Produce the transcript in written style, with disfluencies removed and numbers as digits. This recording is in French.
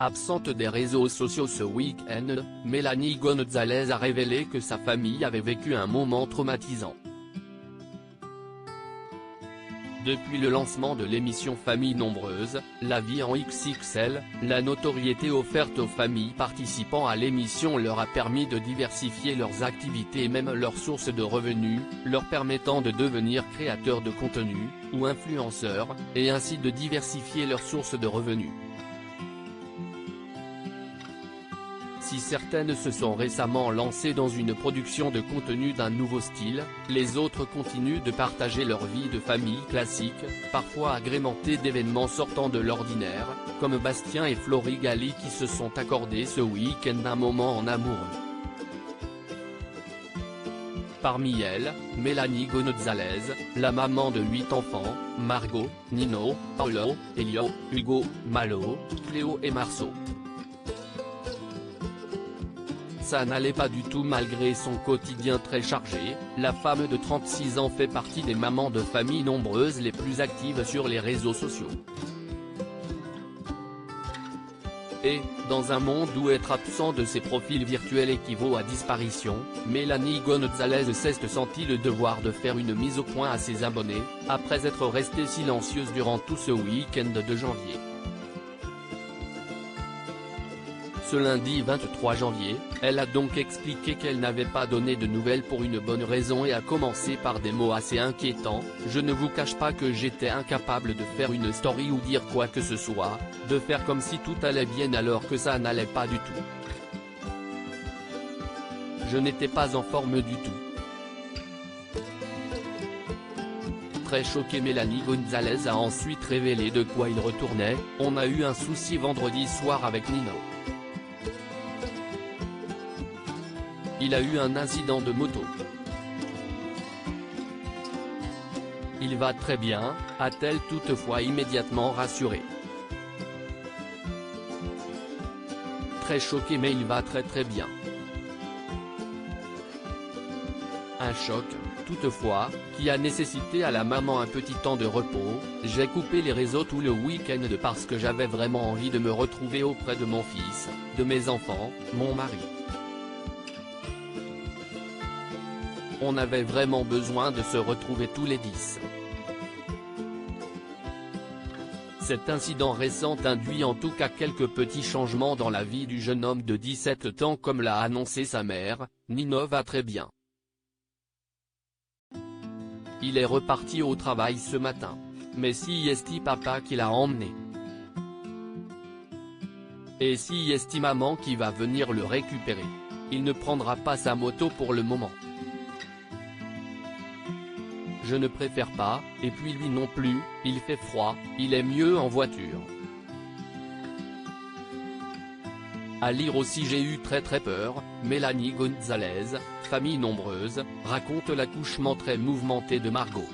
Absente des réseaux sociaux ce week-end, Mélanie Gonzalez a révélé que sa famille avait vécu un moment traumatisant. Depuis le lancement de l'émission Famille nombreuse, La vie en XXL, la notoriété offerte aux familles participant à l'émission leur a permis de diversifier leurs activités et même leurs sources de revenus, leur permettant de devenir créateurs de contenu, ou influenceurs, et ainsi de diversifier leurs sources de revenus. Si certaines se sont récemment lancées dans une production de contenu d'un nouveau style, les autres continuent de partager leur vie de famille classique, parfois agrémentée d'événements sortant de l'ordinaire, comme Bastien et Florie Galli qui se sont accordés ce week-end un moment en amoureux. Parmi elles, Mélanie Gonzalez, la maman de 8 enfants, Margot, Nino, Paolo, Elio, Hugo, Malo, Cléo et Marceau. Ça n'allait pas du tout malgré son quotidien très chargé, la femme de 36 ans fait partie des mamans de familles nombreuses les plus actives sur les réseaux sociaux. Et, dans un monde où être absent de ses profils virtuels équivaut à disparition, Mélanie Gonzalez s'est senti le devoir de faire une mise au point à ses abonnés, après être restée silencieuse durant tout ce week-end de janvier. Ce lundi 23 janvier, elle a donc expliqué qu'elle n'avait pas donné de nouvelles pour une bonne raison et a commencé par des mots assez inquiétants: « Je ne vous cache pas que j'étais incapable de faire une story ou dire quoi que ce soit, de faire comme si tout allait bien alors que ça n'allait pas du tout. Je n'étais pas en forme du tout. » Très choquée, Mélanie Gonzalez a ensuite révélé de quoi il retournait: « On a eu un souci vendredi soir avec Nino. Il a eu un incident de moto. Il va très bien », a-t-elle toutefois immédiatement rassuré. Très choqué, mais il va très bien. Un choc, toutefois, qui a nécessité à la maman un petit temps de repos. « J'ai coupé les réseaux tout le week-end parce que j'avais vraiment envie de me retrouver auprès de mon fils, de mes enfants, mon mari. On avait vraiment besoin de se retrouver tous les 10. » Cet incident récent induit en tout cas quelques petits changements dans la vie du jeune homme de 17 ans, comme l'a annoncé sa mère. Nino va très bien. Il est reparti au travail ce matin. Mais si est papa qui l'a emmené. Et si est maman qui va venir le récupérer. Il ne prendra pas sa moto pour le moment. Je ne préfère pas, et puis lui non plus, il fait froid, il est mieux en voiture. À lire aussi: j'ai eu très peur. Mélanie Gonzalez, famille nombreuse, raconte l'accouchement très mouvementé de Margot.